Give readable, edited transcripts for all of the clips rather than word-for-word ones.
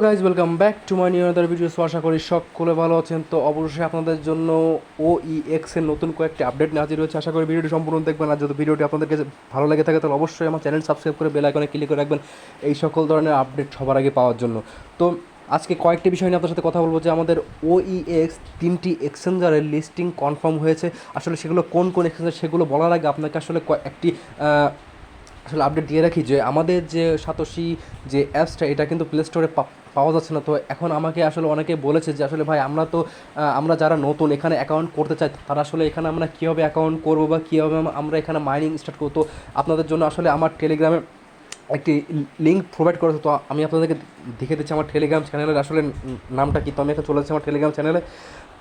Guys welcome back to my new other videos. আশা করি সকলে ভালো আছেন। তো অবশ্যই আপনাদের জন্য OEX এর নতুন কয়েকটি আপডেট নিয়ে হাজির রয়েছে। আশা করি ভিডিওটি সম্পূর্ণ দেখবেন। আর যদি ভিডিওটি আপনাদেরকে ভালো লেগে থাকে তাহলে অবশ্যই আমার চ্যানেল সাবস্ক্রাইব করে বেল আইকনে ক্লিক করে রাখবেন এই সকল ধরনের আপডেট সবার আগে পাওয়ার জন্য। তো আজকে কয়েকটি বিষয় নিয়ে আপনার সাথে কথা বলবো যে আমাদের OEX তিনটি এক্সচেঞ্জারের লিস্টিং কনফার্ম হয়েছে। আসলে সেগুলো কোন কোন এক্সচেঞ্জার সেগুলো বলার আগে আপনাকে আসলে একটি আসলে আপডেট দিয়ে রাখি যে আমাদের যে সাতোশি যে অ্যাপসটা এটা কিন্তু প্লে স্টোরে পাওয়া যাচ্ছে না। তো এখন আমাকে আসলে অনেকে বলেছে যে আসলে ভাই আমরা যারা নতুন এখানে অ্যাকাউন্ট করতে চাই তারা আসলে এখানে আমরা কীভাবে অ্যাকাউন্ট করবো বা কীভাবে আমরা এখানে মাইনিং স্টার্ট করবো। তো আপনাদের জন্য আসলে আমার টেলিগ্রামে একটি লিঙ্ক প্রোভাইড করেছে। তো আমি আপনাদেরকে দেখে দিচ্ছি আমার টেলিগ্রাম চ্যানেলের আসলে নামটা কি। তো আমি এখন চলে যাচ্ছি আমার টেলিগ্রাম চ্যানেলে।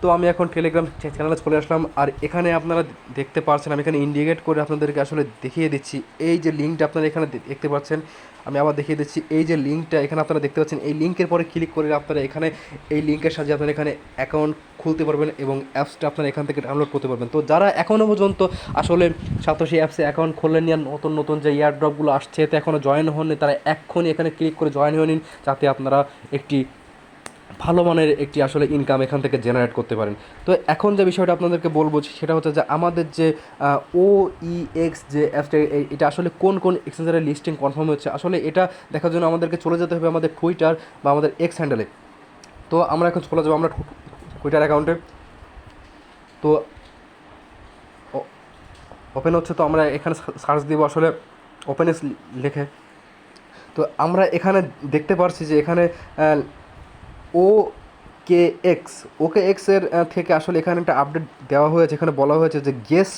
তো আমি এখন টেলিগ্রাম চ্যানেলে চলে আসলাম। আর এখানে আপনারা দেখতে পাচ্ছেন আমি এখানে ইন্ডিকেট করে আপনাদেরকে আসলে দেখিয়ে দিচ্ছি এই যে লিঙ্কটা আপনারা এখানে দেখতে পাচ্ছেন। আমি আবার দেখিয়ে দিচ্ছি এই যে লিঙ্কটা এখানে আপনারা দেখতে পাচ্ছেন। এই লিঙ্কের পরে ক্লিক করে আপনারা এখানে এই লিঙ্কের সাহায্যে আপনারা এখানে অ্যাকাউন্ট খুলতে পারবেন এবং অ্যাপসটা আপনারা এখান থেকে ডাউনলোড করতে পারবেন। তো যারা এখনও পর্যন্ত আসলে সাতোশি অ্যাপসে অ্যাকাউন্ট খুললেন আর নতুন নতুন যে এয়ারড্রপগুলো আসছে এতে এখনও জয়েন হননি তারা এক্ষুনি এখানে ক্লিক করে জয়েন হয়ে নিন, যাতে আপনারা একটি ভালো মানের একটি আসলে ইনকাম এখান থেকে জেনারেট করতে পারেন। তো এখন যে বিষয়টা আপনাদেরকে বলবো সেটা হচ্ছে যে আমাদের যে OEX যে অ্যাপসটা এটা আসলে কোন কোন এক্সচেঞ্জারের লিস্টিং কনফার্ম হচ্ছে আসলে এটা দেখার জন্য আমাদেরকে চলে যেতে হবে আমাদের টুইটার বা আমাদের এক্স হ্যান্ডেলে। তো আমরা এখন চলে যাবো আমরা টুইটার অ্যাকাউন্টে। তো ওপেন হচ্ছে, তো আমরা এখানে সার্চ দিব আসলে ওপেনএস লিখে। তো আমরা এখানে দেখতে পারছি যে এখানে OKX এর থেকে আসলে এখানে একটা আপডেট দেওয়া হয়েছে। এখানে বলা হয়েছে যে guess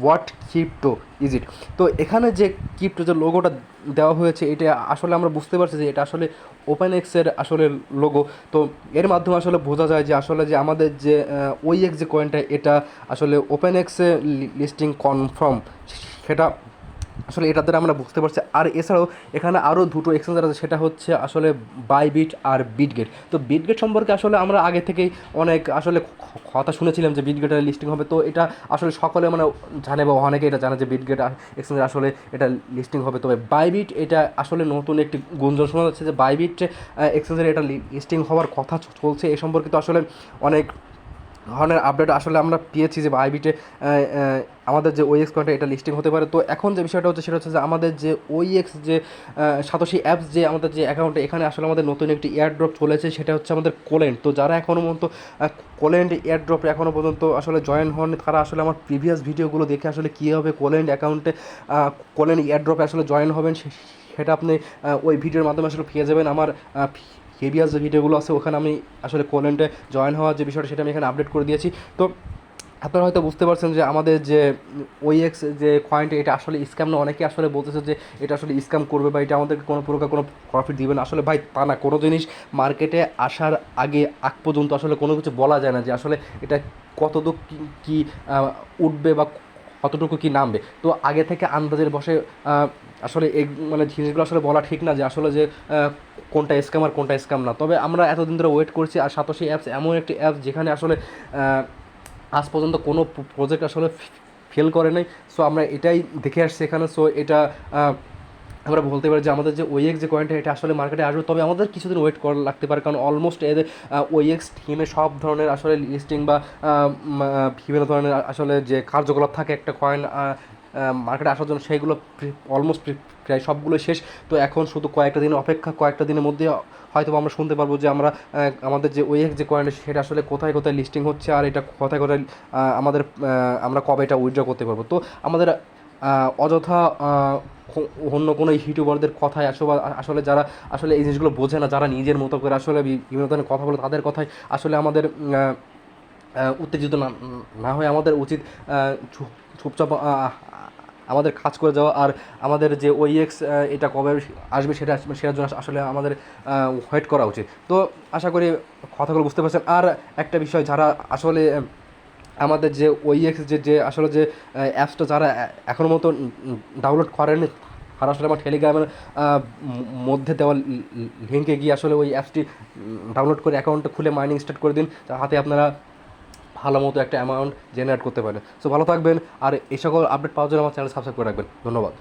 what crypto is it. তো এখানে যে ক্রিপ্টো যে লোগোটা দেওয়া হয়েছে এটা আসলে আমরা বুঝতে পারছি যে এটা আসলে OpenX-এর আসলে লোগো। তো এর মাধ্যমে আসলে বোঝা যায় যে আসলে যে আমাদের যে OEX যে কয়েনটা এটা আসলে OpenX-এ লিস্টিং কনফার্ম সেটা আসলে এটা দ্বারা আমরা বুঝতে পারছি। আর এছাড়াও এখানে আরও দুটো এক্সচেঞ্জার আছে, সেটা হচ্ছে আসলে বাইবিট আর বিটগেট। তো বিটগেট সম্পর্কে আসলে আমরা আগে থেকেই অনেক আসলে কথা শুনেছিলাম যে বিটগেটের লিস্টিং হবে। তো এটা আসলে সকলে মানে জানে বা অনেকে এটা জানে যে বিটগেট এক্সচেঞ্জার আসলে এটা লিস্টিং হবে। তবে বাইবিট এটা আসলে নতুন একটি গুঞ্জন শোনা যাচ্ছে যে বাইবিট এক্সচেঞ্জারে এটা লিস্টিং হওয়ার কথা চলছে। এ সম্পর্কিত আসলে অনেক ধরনের আপডেট আসলে আমরা পেয়েছি যে বাইবিটে আমাদের যে OEX কয়েনটা এটা লিস্টিং হতে পারে। তো এখন যে বিষয়টা হচ্ছে সেটা হচ্ছে যে আমাদের যে OEX যে সাতোশি অ্যাপস যে আমাদের যে অ্যাকাউন্টে এখানে আসলে আমাদের নতুন একটি এয়ারড্রপ চলেছে, সেটা হচ্ছে আমাদের কোলেন্ট। তো যারা এখনও পর্যন্ত কোলেন্ট এয়ারড্রপে এখনও পর্যন্ত আসলে জয়েন হন তারা আসলে আমার প্রিভিয়াস ভিডিওগুলো দেখে আসলে কীভাবে কোলেন্ট অ্যাকাউন্টে কোলেন্ট এয়ারড্রপে আসলে জয়েন হবেন সেটা আপনি ওই ভিডিওর মাধ্যমে আসলে পেয়ে যাবেন। আমার প্রিভিয়াস যে ভিডিওগুলো আছে ওখানে আমি আসলে কোলেন্টে জয়েন হওয়ার যে বিষয়টা সেটা আমি এখানে আপডেট করে দিয়েছি। তো আপনারা হয়তো বুঝতে পারছেন যে আমাদের যে OEX যে কয়েনটা এটা আসলে স্ক্যাম না। অনেকে আসলে বলতেছে যে এটা আসলে স্ক্যাম করবে বা এটা আমাদেরকে কোনো প্রকার কোনো প্রফিট দিবে না। আসলে ভাই তা না, কোনো জিনিস মার্কেটে আসার আগ পর্যন্ত আসলে কোনো কিছু বলা যায় না যে আসলে এটা কতটুকু কী উঠবে বা কতটুকু কী নামবে। তো আগে থেকে আন্দাজের বসে আসলে এই মানে জিনিসগুলো আসলে বলা ঠিক না যে আসলে যে কোনটা স্ক্যাম আর কোনটা স্ক্যাম না। তবে আমরা এতদিন ধরে ওয়েট করছি। আর সাতোশি অ্যাপস এমন একটি অ্যাপস যেখানে আসলে আজ পর্যন্ত কোনো প্রজেক্ট আসলে ফেল করে নাই। সো আমরা এটাই দেখে আসছি এখানে। সো এটা আমরা বলতে পারি যে আমাদের যে OEX যে কয়েনটা এটা আসলে মার্কেটে আসবে। তবে আমাদের কিছুদিন ওয়েট করা লাগতে পারে, কারণ অলমোস্ট এদের OEX টিমে সব ধরনের আসলে লিস্টিং বা বিভিন্ন ধরনের আসলে যে কার্যকলাপ থাকে একটা কয়েন মার্কেটে আসার জন্য সেইগুলো অলমোস্ট প্রায় সবগুলো শেষ। তো এখন শুধু কয়েকটা দিনের অপেক্ষা। কয়েকটা দিনের মধ্যে হয়তো আমরা শুনতে পারবো যে আমরা আমাদের যে OEX যে কয়েন সেটা আসলে কোথায় কোথায় লিস্টিং হচ্ছে আর এটা কোথায় কোথায় আমরা কবে এটা উইথড্র করতে পারবো। তো আমাদের অযথা অন্য কোনো ইউটিউবারদের কথায় আসলে যারা আসলে এই জিনিসগুলো বোঝে না, যারা নিজের মতো করে আসলে বিভিন্ন ধরনের কথা বলে তাদের কথায় আসলে আমাদের উত্তেজিত না হয়ে আমাদের উচিত চুপচাপ আমাদের কাজ করে যাওয়া। আর আমাদের যে OEX এটা কবে আসবে সেটার জন্য আসলে আমাদের ওয়েট করা উচিত। তো আশা করি কথাগুলো বুঝতে পারছেন। আর একটা বিষয়, যারা আসলে আমাদের যে OEX যে আসলে যে অ্যাপসটা যারা এখনও মতো ডাউনলোড করেনি তারা আসলে আমার টেলিগ্রামের মধ্যে দেওয়া লিঙ্কে গিয়ে আসলে ওই অ্যাপসটি ডাউনলোড করে অ্যাকাউন্টটা খুলে মাইনিং স্টার্ট করে দিন, হাতে আপনারা ভালো মতো একটা অ্যামাউন্ট জেনারেট করতে পারেন। সো ভালো থাকবেন। আর এই সকল আপডেট পাওয়ার জন্য আমার চ্যানেল সাবস্ক্রাইব করে রাখবেন। ধন্যবাদ।